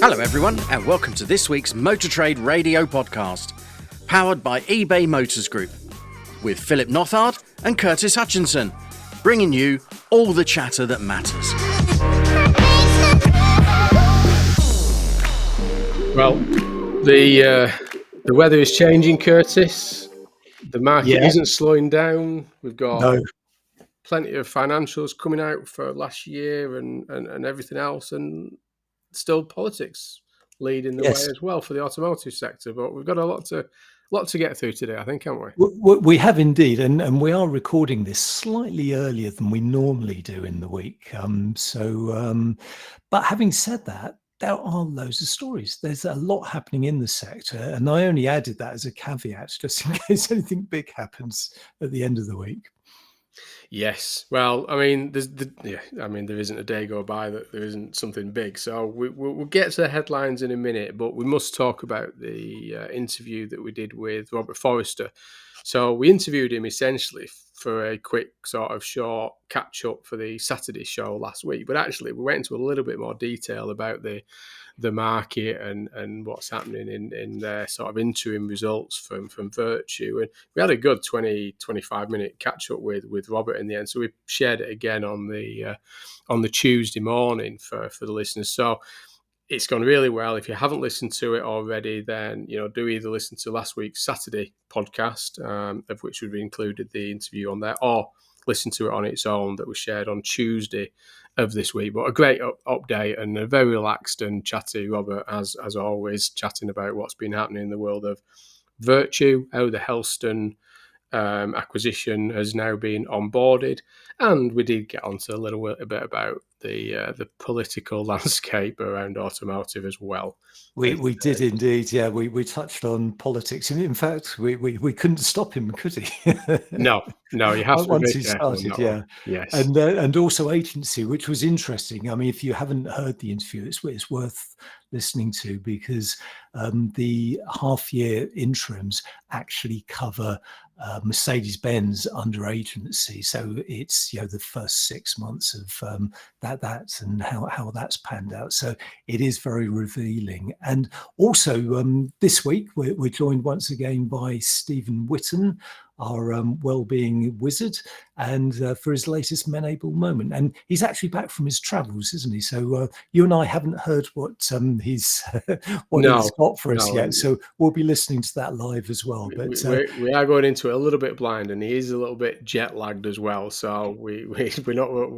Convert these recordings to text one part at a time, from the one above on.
Hello everyone, and welcome to this week's Motor Trade Radio podcast, powered by eBay Motors Group, with Philip Nothard and Curtis Hutchinson, bringing you all the chatter that matters. Well, the weather is changing, Curtis. The market isn't slowing down. We've got plenty of financials coming out for last year and everything else, and still politics leading the way as well for the automotive sector. But we've got a lot to get through today, I think, haven't we? We have indeed, and we are recording this slightly earlier than we normally do in the week. But having said that, there are loads of stories. There's a lot happening in the sector, and I only added that as a caveat, just in case anything big happens at the end of the week. Yes. Well, I mean, there isn't a day go by that there isn't something big. So we'll get to the headlines in a minute, but we must talk about the interview that we did with Robert Forrester. So we interviewed him essentially for a quick sort of short catch up for the Saturday show last week. But actually, we went into a little bit more detail about the market and what's happening in their sort of interim results from Virtue. And we had a good 20-25 minute catch up with Robert in the end. So we shared it again on the Tuesday morning for the listeners. So it's gone really well. If you haven't listened to it already, then do either listen to last week's Saturday podcast, of which we've included the interview on there, or listen to it on its own that was shared on Tuesday of this week. But a great update and a very relaxed and chatty Robert, as always, chatting about what's been happening in the world of Virtue, how the Helston acquisition has now been onboarded, and we did get onto a bit about the political landscape around automotive as well. We did indeed, yeah. We touched on politics. In fact, we couldn't stop him, could he? No, you have to. Once he started, yeah. Yes. And also agency, which was interesting. I mean, if you haven't heard the interview, it's worth listening to, because the half-year interims actually cover Mercedes-Benz under agency. So it's the first 6 months of that and how that's panned out. So it is very revealing. And also this week we're joined once again by Stephen Whitten, our well-being wizard, and for his latest Men-Able moment. And he's actually back from his travels, isn't he? So you and I haven't heard what he's got for us yet. So we'll be listening to that live as well. But we are going into it a little bit blind, and he is a little bit jet lagged as well. So we're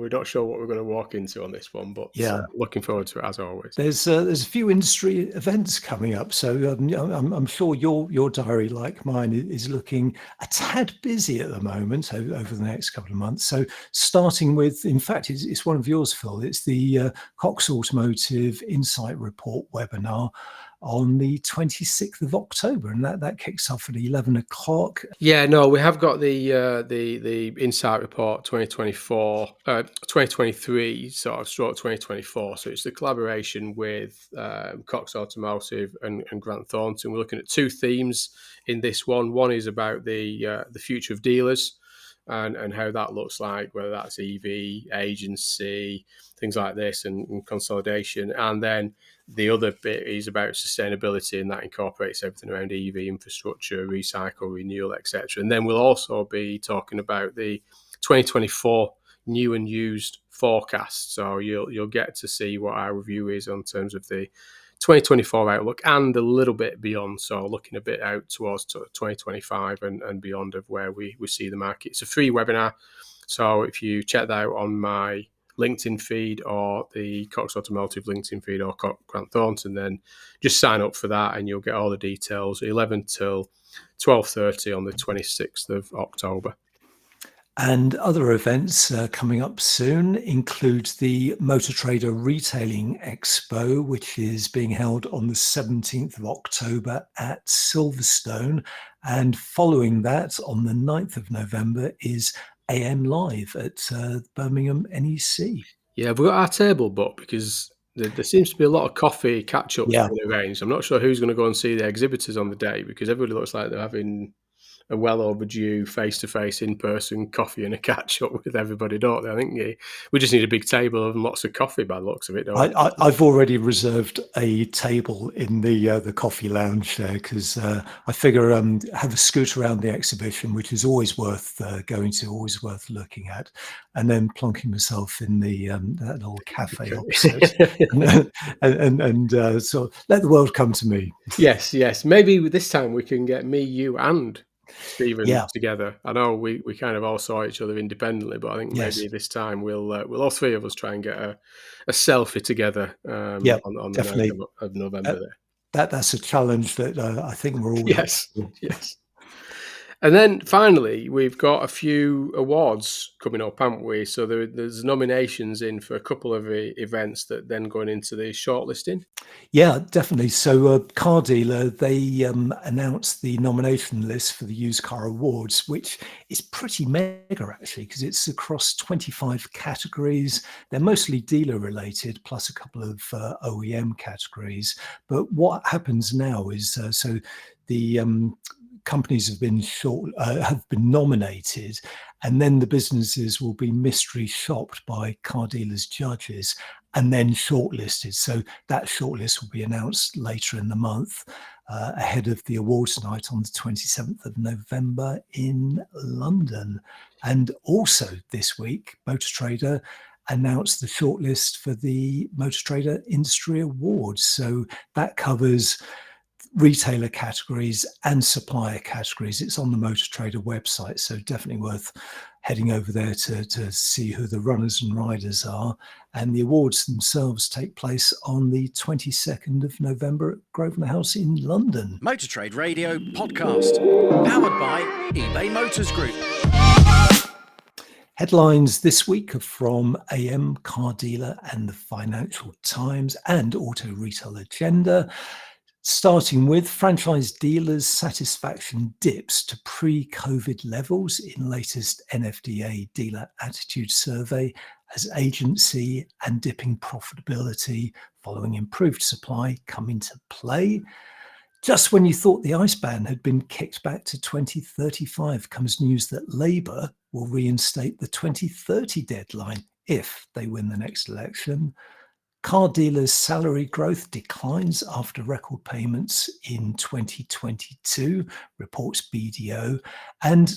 not sure what we're going to walk into on this one. But looking forward to it as always. There's a few industry events coming up, so I'm sure your diary, like mine, is looking a tad busy at the moment over the next couple of months. So starting with, in fact, it's one of yours, Phil. It's the Cox Automotive Insight Report webinar on the 26th of October, and that kicks off at 11 o'clock. Yeah, no, we have got the Insight Report 2023 sort of stroke 2024. So it's the collaboration with Cox Automotive and Grant Thornton. We're looking at two themes in this one. One is about the future of dealers and how that looks like, whether that's EV, agency, things like this, and consolidation. And then the other bit is about sustainability, and that incorporates everything around EV infrastructure, recycle, renewal, etc. And then we'll also be talking about the 2024 new and used forecast. So you'll get to see what our review is in terms of the 2024 outlook and a little bit beyond. So looking a bit out towards 2025 and beyond of where we see the market. It's a free webinar. So if you check that out on my LinkedIn feed or the Cox Automotive LinkedIn feed or Grant Thornton, then just sign up for that and you'll get all the details 11 till 12:30 on the 26th of October. And other events coming up soon include the Motor Trader Retailing Expo, which is being held on the 17th of October at Silverstone. And following that, on the 9th of November, is AM Live at Birmingham NEC. Yeah, we've got our table booked because there seems to be a lot of coffee catch-ups being arranged. I'm not sure who's going to go and see the exhibitors on the day because everybody looks like they're having a well overdue face-to-face in-person coffee and a catch-up with everybody, don't they? I think we just need a big table and lots of coffee by the looks of it, don't we? I've already reserved a table in the coffee lounge there because I figure have a scoot around the exhibition, which is always worth going to, always worth looking at, and then plonking myself in the that little cafe opposite, and so let the world come to me. Yes. Maybe this time we can get me, you, and Stephen Yeah. together. I know we kind of all saw each other independently, but I think Yes. maybe this time we'll all three of us try and get a selfie together Yeah, on the definitely. 9th of November there. That's a challenge that I think we're all Yes. And then finally, we've got a few awards coming up, haven't we? So there's nominations in for a couple of events that then going into the shortlisting. Yeah, definitely. So Car Dealer, they announced the nomination list for the Used Car Awards, which is pretty mega actually, because it's across 25 categories. They're mostly dealer related, plus a couple of OEM categories. But what happens now is, so the companies have been nominated, and then the businesses will be mystery shopped by Car Dealers judges and then shortlisted. So that shortlist will be announced later in the month, ahead of the awards night on the 27th of November in London. And also this week, Motor Trader announced the shortlist for the Motor Trader Industry Awards. So that covers retailer categories and supplier categories. It's on the Motor Trader website, so definitely worth heading over there to see who the runners and riders are. And the awards themselves take place on the 22nd of November at Grosvenor House in London. Motor Trade Radio podcast, powered by eBay Motors Group. Headlines this week are from AM, Car Dealer, and the Financial Times, and Auto Retail Agenda. Starting with franchise dealers' satisfaction dips to pre-COVID levels in latest NFDA dealer attitude survey as agency and dipping profitability following improved supply come into play. Just when you thought the ICE ban had been kicked back to 2035 comes news that Labour will reinstate the 2030 deadline if they win the next election. Car dealers' salary growth declines after record payments in 2022, reports BDO. And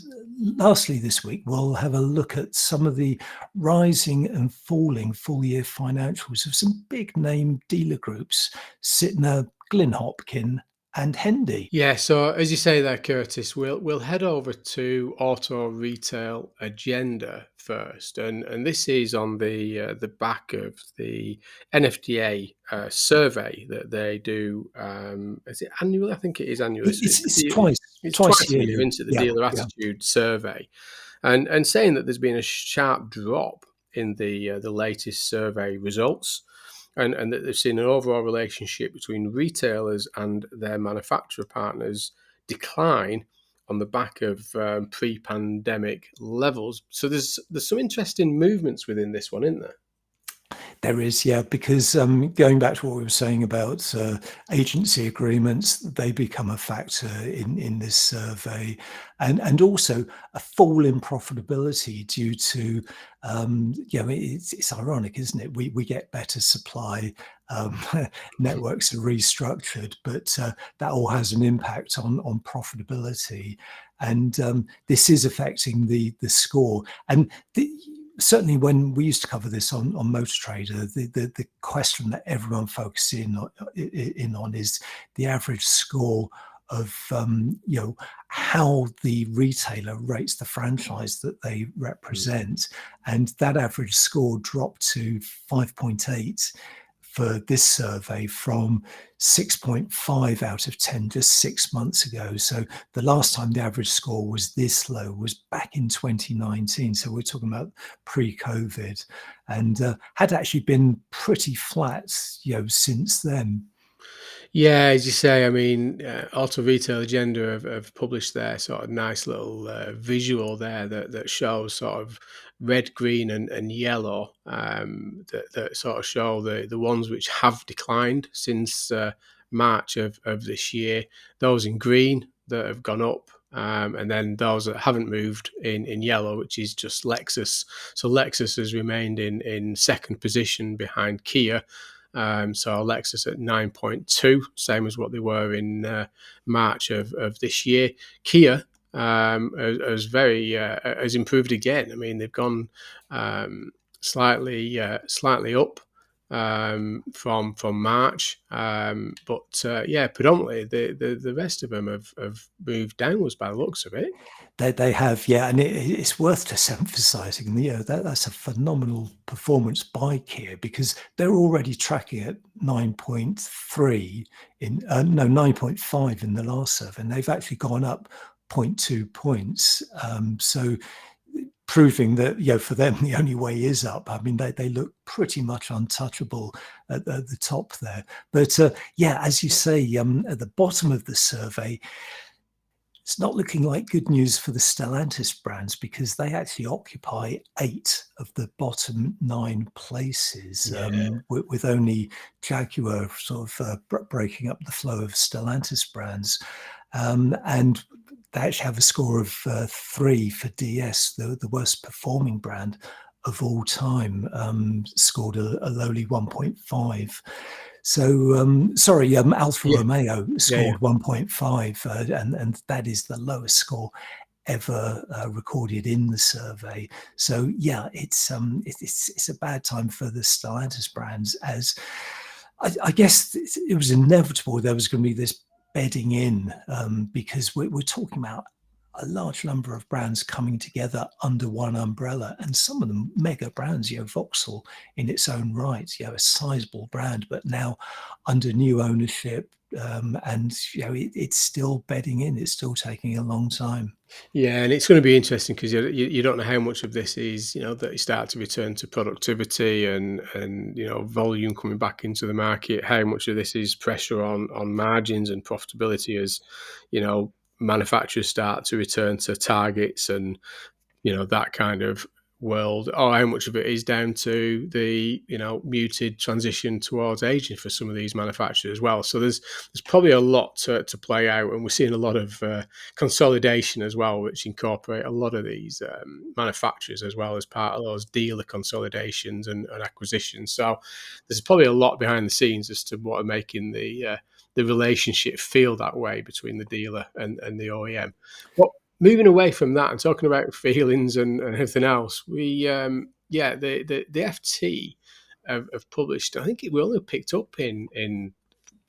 lastly, this week, we'll have a look at some of the rising and falling full-year financials of some big-name dealer groups, Sytner, Glyn, Hopkin, and Hendy. Yeah, so as you say there, Curtis, we'll head over to Auto Retail Agenda first, and this is on the back of the NFDA survey that they do. Is it annually? I think it is annually. It's twice a year, into the dealer attitude survey, and saying that there's been a sharp drop in the latest survey results. And that they've seen an overall relationship between retailers and their manufacturer partners decline on the back of pre-pandemic levels. So there's some interesting movements within this one, isn't there? There is, yeah, because going back to what we were saying about agency agreements, they become a factor in this survey, and also a fall in profitability due to, it's ironic, isn't it? We get better supply, networks are restructured, but that all has an impact on profitability, and this is affecting the score. And certainly when we used to cover this on Motor Trader, the question that everyone focuses in on is the average score of how the retailer rates the franchise that they represent, and that average score dropped to 5.8 for this survey from 6.5 out of 10 just 6 months ago. So the last time the average score was this low was back in 2019. So we're talking about pre-COVID, and had actually been pretty flat, since then. Yeah, as you say, I mean, Auto Retail Agenda have published their sort of nice little visual there that shows sort of red, green, and yellow that sort of show the ones which have declined since March of this year. Those in green that have gone up, and then those that haven't moved in yellow, which is just Lexus. So Lexus has remained in second position behind Kia. So Lexus at 9.2, same as what they were in March of this year. Kia has improved again. I mean, they've gone slightly up from March, but predominantly the rest of them have moved downwards by the looks of it. They have, yeah, and it's worth just emphasising, that's a phenomenal performance by Kia, because they're already tracking at 9.3 9.5 in the last survey, and they've actually gone up 0.2 points. So proving that, for them, the only way is up. I mean, they look pretty much untouchable at the top there. But as you say, at the bottom of the survey, it's not looking like good news for the Stellantis brands, because they actually occupy 8 of the bottom 9 places, with only Jaguar sort of breaking up the flow of Stellantis brands. And they actually have a score of 3 for DS, the worst performing brand of all time, scored a lowly 1.5. So, Alfa Romeo scored 1.5, and that is the lowest score ever recorded in the survey. So, it's a bad time for the Stellantis brands, as I guess it was inevitable there was going to be this bedding in, because we're talking about a large number of brands coming together under one umbrella, and some of them mega brands, Vauxhall in its own right, a sizable brand, but now under new ownership, and it's still bedding in. It's still taking a long time. Yeah, and it's going to be interesting, because you don't know how much of this is, that you start to return to productivity and volume coming back into the market. How much of this is pressure on margins and profitability as manufacturers start to return to targets and that kind of world, or how much of it is down to the muted transition towards aging for some of these manufacturers as well. So there's probably a lot to play out, and we're seeing a lot of consolidation as well, which incorporate a lot of these manufacturers as well as part of those dealer consolidations and acquisitions. So there's probably a lot behind the scenes as to what are making the relationship feel that way between the dealer and the OEM. But moving away from that and talking about feelings and everything else, we the FT have published. I think we only picked up in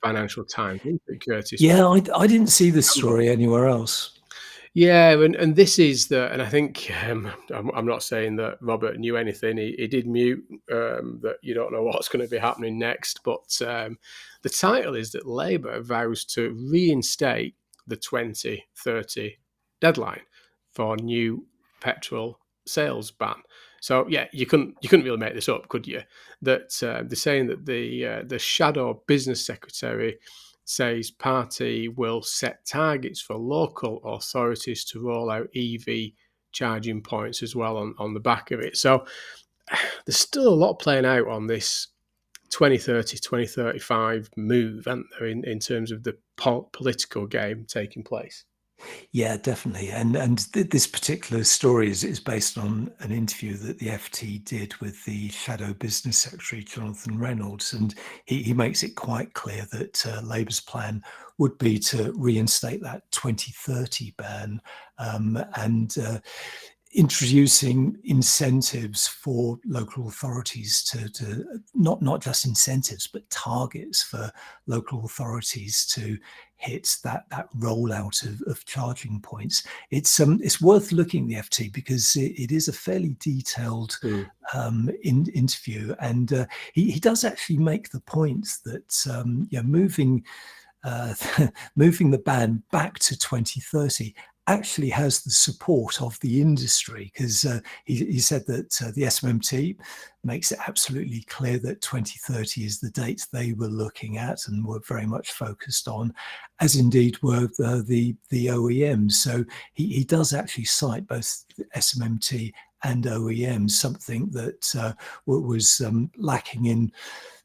Financial Times, didn't it, Curtis? Yeah, I didn't see this story anywhere else. Yeah, and this is and I think I'm not saying that Robert knew anything. He did mute that you don't know what's going to be happening next, but the title is that Labour vows to reinstate the 2030 deadline for new petrol sales ban. So you couldn't really make this up, could you? That they're saying that the shadow business secretary says party will set targets for local authorities to roll out EV charging points as well on the back of it. So there's still a lot playing out on this 2030, 2035 move, aren't there, in terms of the political game taking place? Yeah, definitely. And this particular story is based on an interview that the FT did with the Shadow Business Secretary, Jonathan Reynolds. And he makes it quite clear that Labour's plan would be to reinstate that 2030 ban, and introducing incentives for local authorities to not just incentives, but targets for local authorities to hit that rollout of charging points. It's worth looking at the FT, because it is a fairly detailed interview, and he does actually make the point that moving the ban back to 2030 actually has the support of the industry, because he said that the SMMT makes it absolutely clear that 2030 is the date they were looking at and were very much focused on, as indeed were the OEMs. So he does actually cite both SMMT and OEMs, something that was lacking in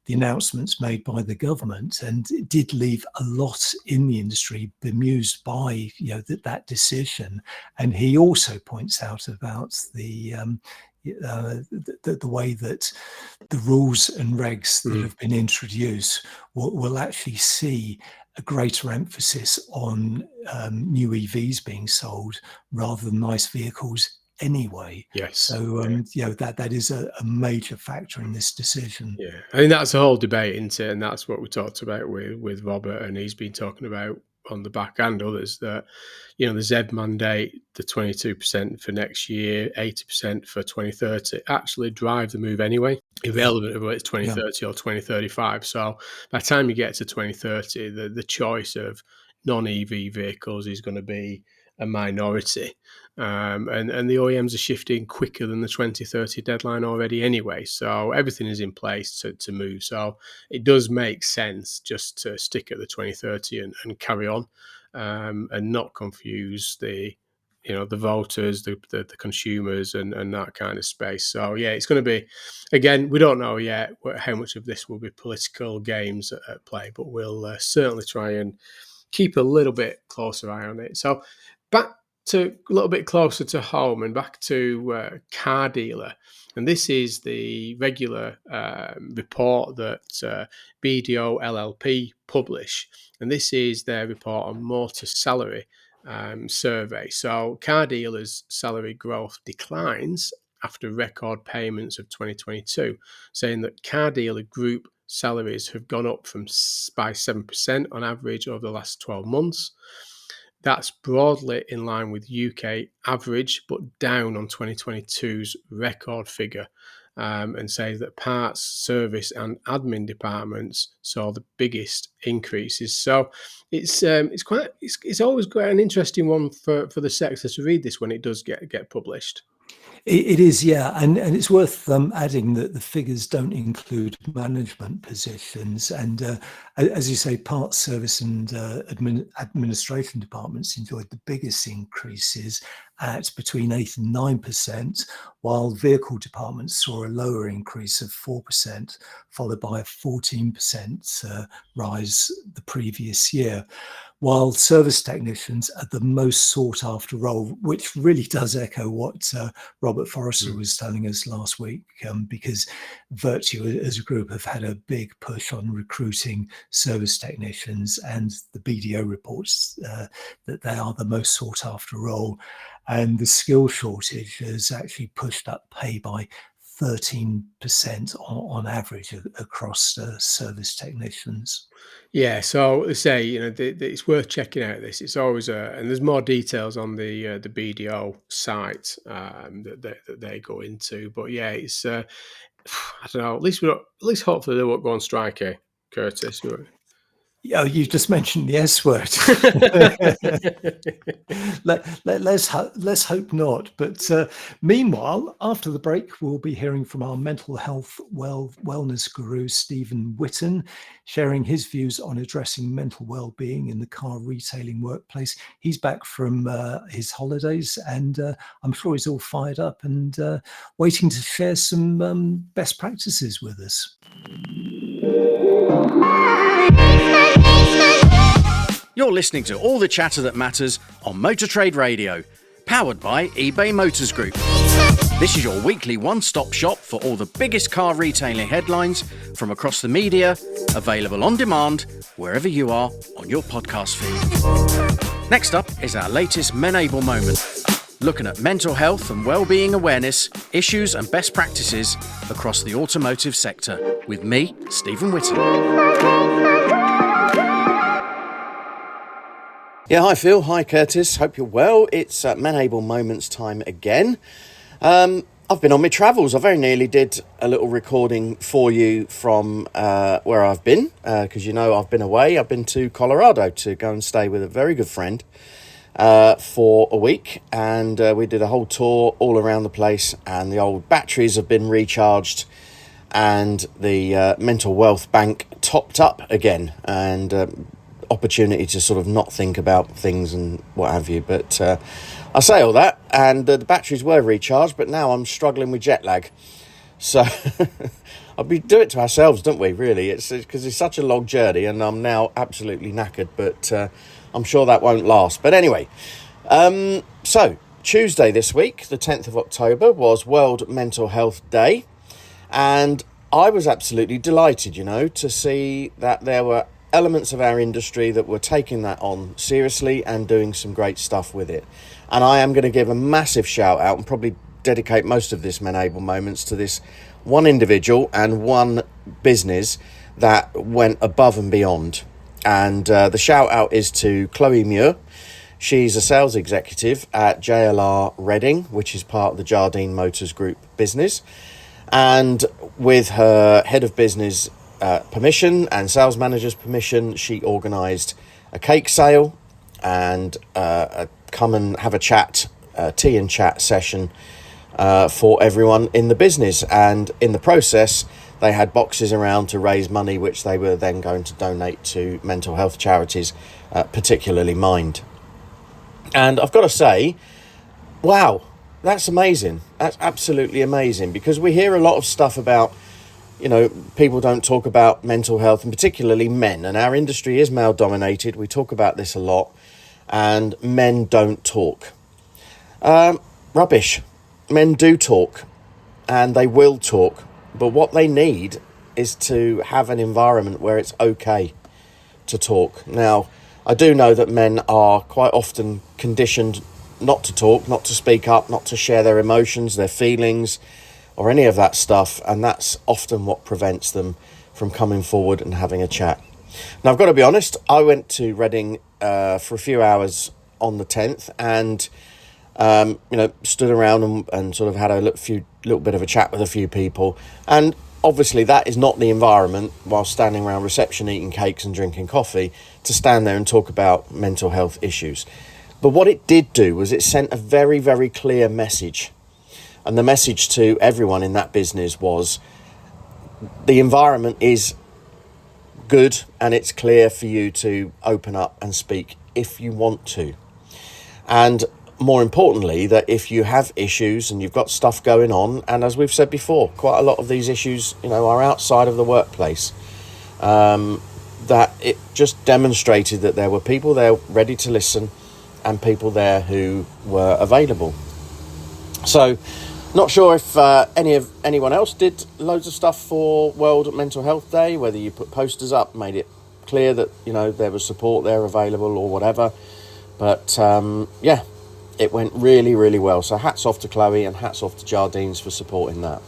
the announcements made by the government, and it did leave a lot in the industry bemused by that decision. And he also points out about the way that the rules and regs that have been introduced will actually see a greater emphasis on new EVs being sold rather than nice vehicles anyway. Yes. So that is a major factor in this decision. Yeah, I think that's the whole debate, isn't it? And that's what we talked about with Robert, and he's been talking about on the back and others, that the ZEV mandate, the 22% for next year, 80% for 2030, actually drive the move anyway, irrelevant of whether it's 2030 or 2035. So by the time you get to 2030, the choice of non-EV vehicles is going to be a minority, and the OEMs are shifting quicker than the 2030 deadline already anyway. So everything is in place to move. So it does make sense just to stick at the 2030 and carry on, and not confuse the voters, the consumers, and that kind of space. So yeah, it's going to be, again, we don't know yet how much of this will be political games at play, but we'll certainly try and keep a little bit closer eye on it. So back to a little bit closer to home, and back to car dealer. And this is the regular report that BDO LLP publish. And this is their report on motor salary survey. So car dealers' salary growth declines after record payments of 2022, saying that car dealer group salaries have gone up by 7% on average over the last 12 months. That's broadly in line with UK average, but down on 2022's record figure, and says that parts, service, and admin departments saw the biggest increases. So it's always quite an interesting one for the sector to read this when it does get published. It is, yeah, and it's worth adding that the figures don't include management positions, and as you say, parts, service, and administration departments enjoyed the biggest increases at between 8 and 9%, while vehicle departments saw a lower increase of 4%, followed by a 14% rise the previous year. While service technicians are the most sought after role, which really does echo what Robert Forrester was telling us last week, because Virtue as a group have had a big push on recruiting service technicians, and the BDO reports that they are the most sought after role. And the skill shortage has actually pushed up pay by 13% on average across service technicians. Yeah, so they say it's worth checking out this. It's always and there's more details on the BDO site that they go into. But yeah, it's I don't know. At least hopefully they won't go on strike, Curtis. Yeah, you just mentioned the S word. Let's hope not. But meanwhile, after the break, we'll be hearing from our mental health wellness guru, Stephen Whitten, sharing his views on addressing mental well-being in the car retailing workplace. He's back from his holidays, and I'm sure he's all fired up and waiting to share some best practices with us. You're listening to all the chatter that matters on Motor Trade Radio, powered by eBay Motors Group. This is your weekly one-stop shop for all the biggest car retailing headlines from across the media, available on demand wherever you are on your podcast feed. Next up is our latest Menable Moment, looking at mental health and well-being awareness, issues and best practices across the automotive sector, with me, Stephen Whitten. Yeah, hi Phil, hi Curtis, hope you're well. It's Menable Moments time again. I've been on my travels. I very nearly did a little recording for you from where I've been, because I've been away. I've been to Colorado to go and stay with a very good friend for a week, and we did a whole tour all around the place, and the old batteries have been recharged, and the mental wealth bank topped up again, and opportunity to sort of not think about things and what have you. But I say all that, and the batteries were recharged, but now I'm struggling with jet lag. So I've We do it to ourselves, don't we, really? It's because it's such a long journey, and I'm now absolutely knackered, but I'm sure that won't last. But anyway, so Tuesday this week, the 10th of October, was World Mental Health Day, and I was absolutely delighted, to see that there were elements of our industry that were taking that on seriously and doing some great stuff with it. And I am going to give a massive shout out and probably dedicate most of this Menable Moments to this one individual and one business that went above and beyond. And the shout out is to Chloe Muir. She's a sales executive at JLR Reading, which is part of the Jardine Motors Group business. And with her head of business permission and sales manager's permission, she organised a cake sale and come and have a chat, tea and chat session for everyone in the business. And in the process, they had boxes around to raise money, which they were then going to donate to mental health charities, particularly Mind. And I've got to say, wow, that's amazing. That's absolutely amazing, because we hear a lot of stuff about, people don't talk about mental health, and particularly men. And our industry is male dominated. We talk about this a lot, and men don't talk. Rubbish. Men do talk, and they will talk. But what they need is to have an environment where it's okay to talk. Now, I do know that men are quite often conditioned not to talk, not to speak up, not to share their emotions, their feelings, or any of that stuff. And that's often what prevents them from coming forward and having a chat. Now, I've got to be honest, I went to Reading for a few hours on the 10th and, stood around and sort of had a little bit of a chat with a few people. And obviously that is not the environment, while standing around reception, eating cakes and drinking coffee, to stand there and talk about mental health issues. But what it did do was it sent a very, very clear message. And the message to everyone in that business was the environment is good and it's clear for you to open up and speak if you want to. And more importantly, that if you have issues and you've got stuff going on, and as we've said before, quite a lot of these issues, are outside of the workplace, that it just demonstrated that there were people there ready to listen and people there who were available. So, not sure if anyone else did loads of stuff for World Mental Health Day, whether you put posters up, made it clear that, there was support there available or whatever. But, it went really, really well. So hats off to Chloe and hats off to Jardines for supporting that.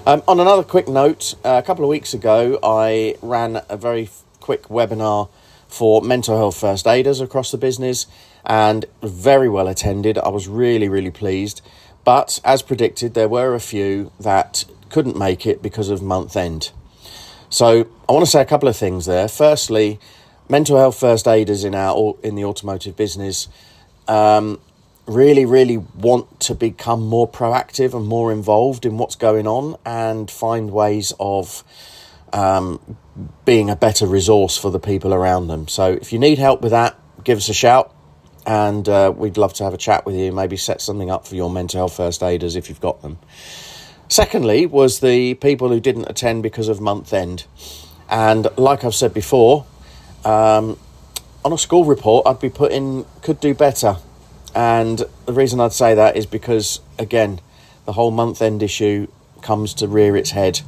On another quick note, a couple of weeks ago, I ran a very quick webinar for mental health first aiders across the business, and very well attended. I was really, really pleased. But as predicted, there were a few that couldn't make it because of month end. So I want to say a couple of things there. Firstly, mental health first aiders in the automotive business really, really want to become more proactive and more involved in what's going on and find ways of being a better resource for the people around them. So if you need help with that, give us a shout, and we'd love to have a chat with you, maybe set something up for your mental health first aiders if you've got them. Secondly was the people who didn't attend because of month end. And like I've said before, on a school report, I'd be putting could do better. And the reason I'd say that is because, again, the whole month end issue comes to rear its head.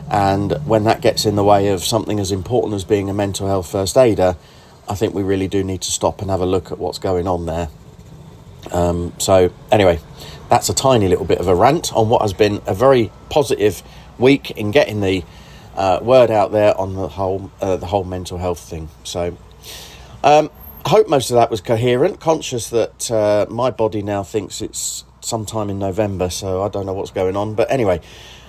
And when that gets in the way of something as important as being a mental health first aider, I think we really do need to stop and have a look at what's going on there. So anyway, that's a tiny little bit of a rant on what has been a very positive week in getting the word out there on the whole mental health thing. So I hope most of that was coherent, conscious that my body now thinks it's sometime in November, so I don't know what's going on. But anyway,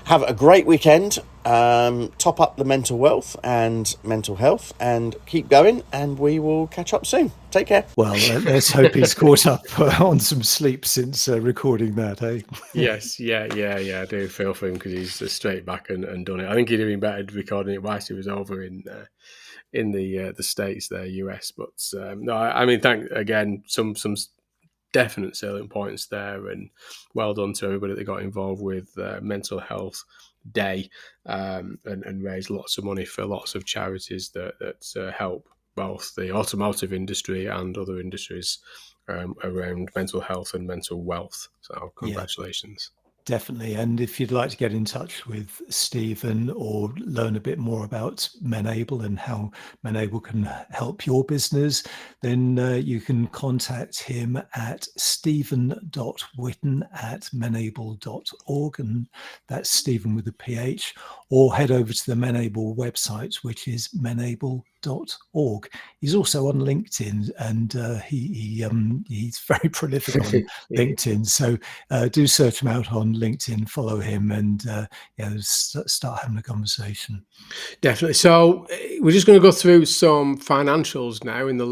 have a great weekend, top up the mental wealth and mental health, and keep going, and we will catch up soon. Take care. Well, let's hope he's caught up on some sleep since recording that, eh? Yes, yeah. I do feel for him because he's straight back and done it. I think he'd have been better recording it whilst he was over in the States there, US. But no, I mean, thank again. Some definite selling points there, and well done to everybody that got involved with Mental Health Day, and raised lots of money for lots of charities that help both the automotive industry and other industries around mental health and mental wealth. So congratulations. Definitely. And if you'd like to get in touch with Stephen or learn a bit more about Menable and how Menable can help your business, then you can contact him at stephen.witten@menable.org, and that's Stephen with a PH, or head over to the Menable website, which is menable.org. He's also on LinkedIn, and he's very prolific on LinkedIn. So do search him out on LinkedIn, follow him, and start having a conversation. Definitely. So we're just going to go through some financials now in the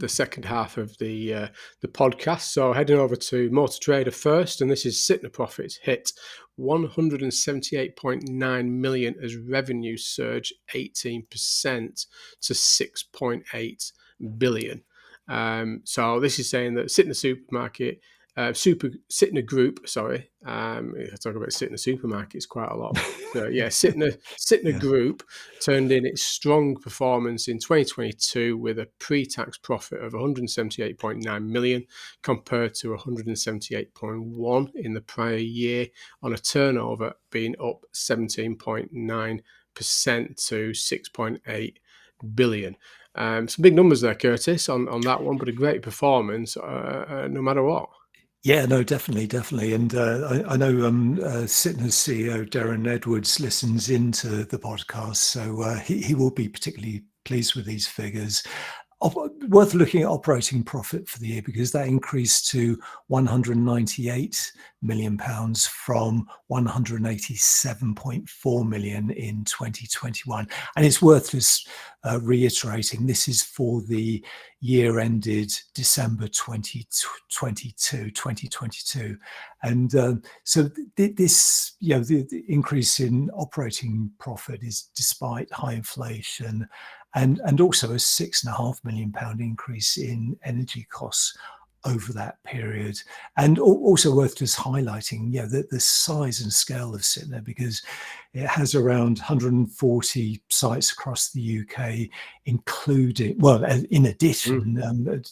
second half of the podcast. So heading over to Motor Trader first, and this is Sytner profits hit 178.9 million as revenue surged 18% to 6.8 billion. So this is saying that Sytner Supermarket. Sytner Group, sorry. I talk about Sytner Supermarkets quite a lot. But, Sytner Group turned in its strong performance in 2022 with a pre-tax profit of 178.9 million compared to 178.1 in the prior year, on a turnover being up 17.9% to 6.8 billion. Some big numbers there, Curtis, on that one, but a great performance no matter what. Yeah, no, definitely. And I know Sytner's CEO, Darren Edwards, listens into the podcast, so he will be particularly pleased with these figures. Worth looking at operating profit for the year, because that increased to £198 million from 187.4 million in 2021. And it's worth just reiterating, this is for the year ended December 2022. And so this, the increase in operating profit is despite high inflation and also a £6.5 million increase in energy costs over that period. And also worth just highlighting, the size and scale of Sytner, because it has around 140 sites across the UK, including, in addition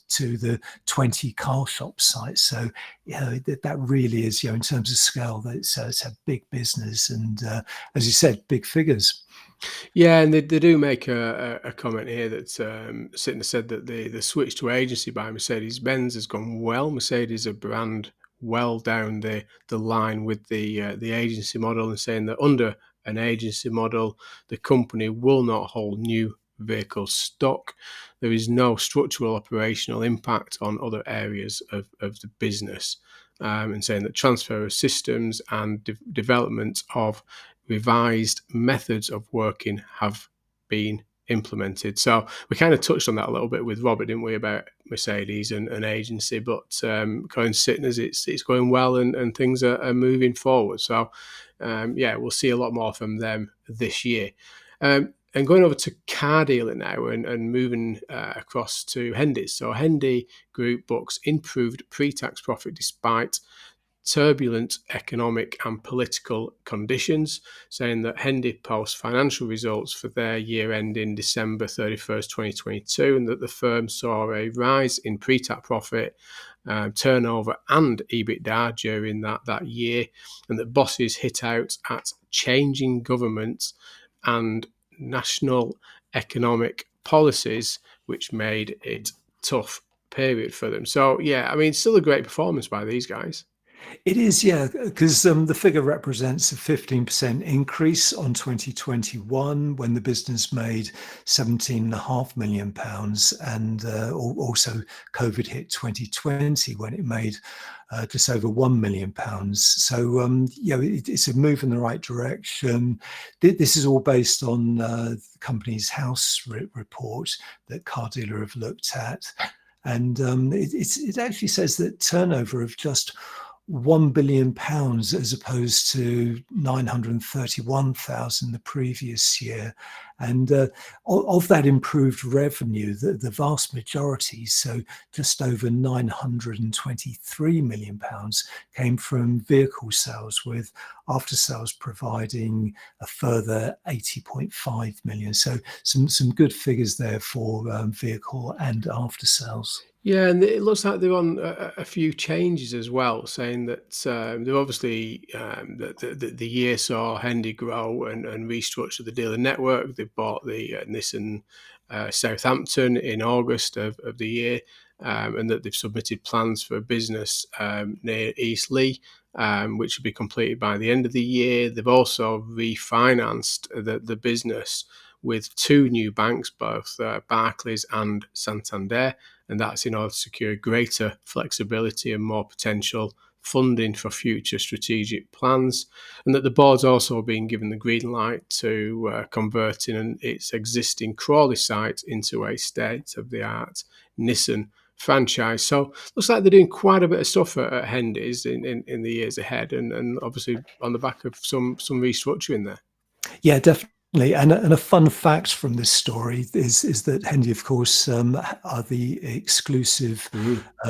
to the 20 car shop sites. So, that really is, in terms of scale, it's a big business. And as you said, big figures. Yeah, and they do make a comment here that Sytner said that the switch to agency by Mercedes-Benz has gone well. Mercedes, a brand well down the line with the agency model, and saying that under an agency model, the company will not hold new vehicle stock. There is no structural operational impact on other areas of the business, and saying that transfer of systems and development of revised methods of working have been implemented. So we kind of touched on that a little bit with Robert, didn't we, about Mercedes and agency, but going Sytner's, it's going well and things are moving forward. So we'll see a lot more from them this year. And going over to car dealer now and moving across to Hendy. So Hendy Group books improved pre-tax profit despite turbulent economic and political conditions, saying that Hendy posts financial results for their year ending December 31st, 2022, and that the firm saw a rise in pre-tax profit, turnover and EBITDA during that year, and that bosses hit out at changing governments and national economic policies, which made it tough period for them. So, still a great performance by these guys. It is, because the figure represents a 15% increase on 2021, when the business made £17.5 million, and also COVID hit 2020 when it made just over £1 million. So, it's a move in the right direction. This is all based on the company's house report that Car Dealer have looked at. And it actually says that turnover of just £1 billion as opposed to 931,000 the previous year, And of that improved revenue, the vast majority, so just over £923 million, came from vehicle sales, with after sales providing a further 80.5 million. So some good figures there for vehicle and after sales. Yeah, and it looks like they're on a few changes as well, saying that they're obviously the year saw Hendy grow and restructure the dealer network. They bought the Nissan Southampton in August of the year, and that they've submitted plans for a business near East Leigh, which will be completed by the end of the year. They've also refinanced the business with two new banks, both Barclays and Santander, and that's in order to secure greater flexibility and more potential funding for future strategic plans, and that the board's also been given the green light to converting its existing Crawley site into a state-of-the-art Nissan franchise. So looks like they're doing quite a bit of stuff at Hendy's in the years ahead, and obviously on the back of some restructuring there. Yeah, definitely. And a fun fact from this story is that Hendy, of course, are the exclusive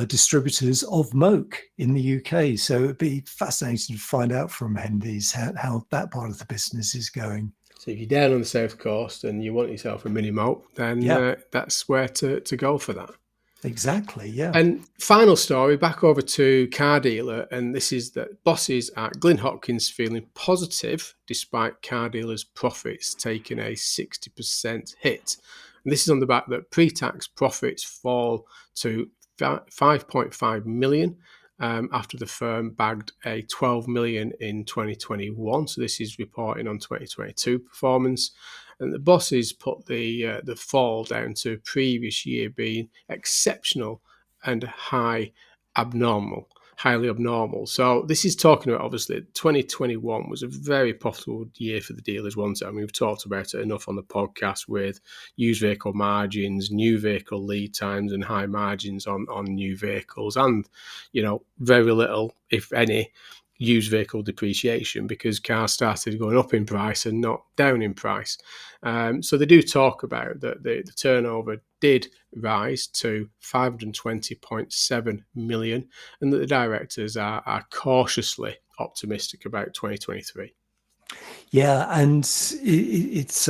distributors of Moke in the UK. So it'd be fascinating to find out from Hendy's how that part of the business is going. So if you're down on the south coast and you want yourself a mini Moke, then that's where to go for that. Exactly, yeah. And final story, back over to car dealer, and this is that bosses at Glyn Hopkins feeling positive despite car dealers' profits taking a 60% hit. And this is on the back that pre-tax profits fall to 5.5 million after the firm bagged a 12 million in 2021. So this is reporting on 2022 performance. And the bosses put the fall down to previous year being exceptional and highly abnormal. So this is talking about, obviously, 2021 was a very profitable year for the dealers, wasn't it? I mean, we've talked about it enough on the podcast with used vehicle margins, new vehicle lead times, and high margins on new vehicles, and, very little, if any, used vehicle depreciation because cars started going up in price and not down in price. So they do talk about that the turnover did rise to 520.7 million, and that the directors are cautiously optimistic about 2023. Yeah, and it's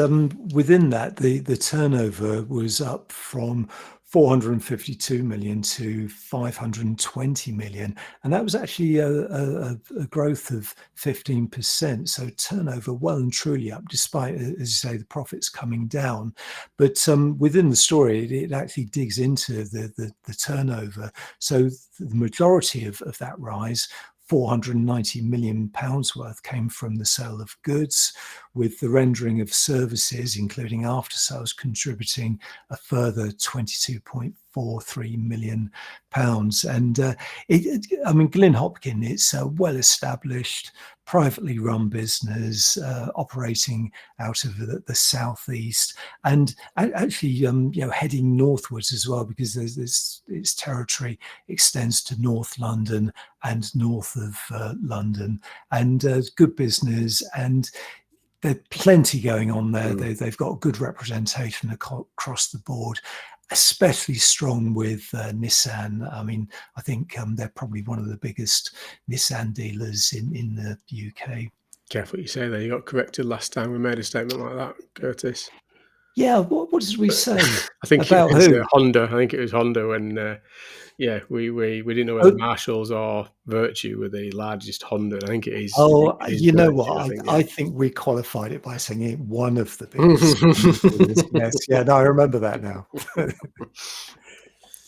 within that the turnover was up from 452 million to 520 million, and that was actually a growth of 15%. So turnover well and truly up, despite, as you say, the profits coming down. But within the story, it actually digs into the turnover. So the majority of that rise, £490 million worth, came from the sale of goods, with the rendering of services, including after sales, contributing a further £22.43 million. And Glyn Hopkin, it's a well-established, privately run business operating out of the southeast, and actually heading northwards as well, because its territory extends to North London and north of London, and good business, and there's plenty going on there. They've got good representation across the board, especially strong with Nissan. I mean, I think they're probably one of the biggest Nissan dealers in the UK. Careful what you say there. You got corrected last time we made a statement like that, Curtis. Yeah, what did we say? I think about it was who? Honda. I think it was Honda when we didn't know whether Marshalls or Virtue were the largest Honda. I think it is. Oh, you know Virtue, what? I think we qualified it by saying it one of the biggest. Yes, yeah, no, I remember that now. But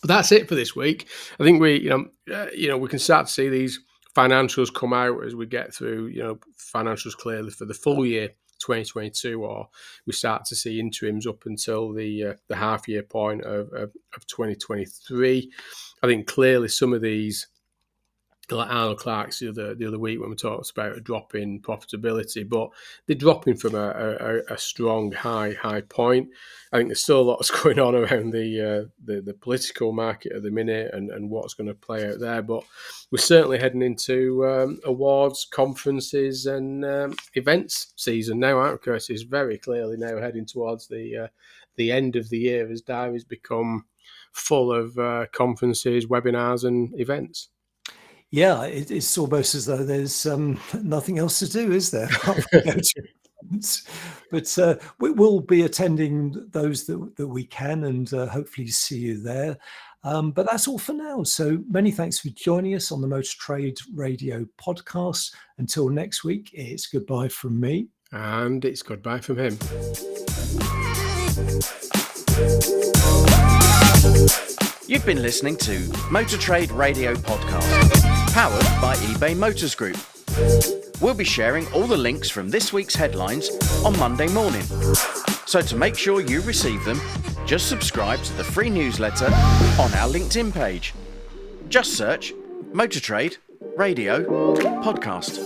that's it for this week. I think we can start to see these financials come out as we get through, financials clearly for the full year 2022, or we start to see interims up until the half year point of 2023. I think clearly some of these like Arnold Clark's the other week when we talked about a drop in profitability, but they're dropping from a strong high point. I think there's still a lot that's going on around the political market at the minute and what's going to play out there. But we're certainly heading into awards, conferences, and events season now. Aren't we, Curtis? Is very clearly now heading towards the end of the year as diaries become full of conferences, webinars, and events. Yeah, it's almost as though there's nothing else to do, is there? But we will be attending those that we can, and hopefully see you there. But that's all for now. So many thanks for joining us on the Motor Trade Radio podcast. Until next week, it's goodbye from me. And it's goodbye from him. You've been listening to Motor Trade Radio Podcast, powered by eBay Motors Group. We'll be sharing all the links from this week's headlines on Monday morning. So to make sure you receive them, just subscribe to the free newsletter on our LinkedIn page. Just search Motor Trade Radio Podcast.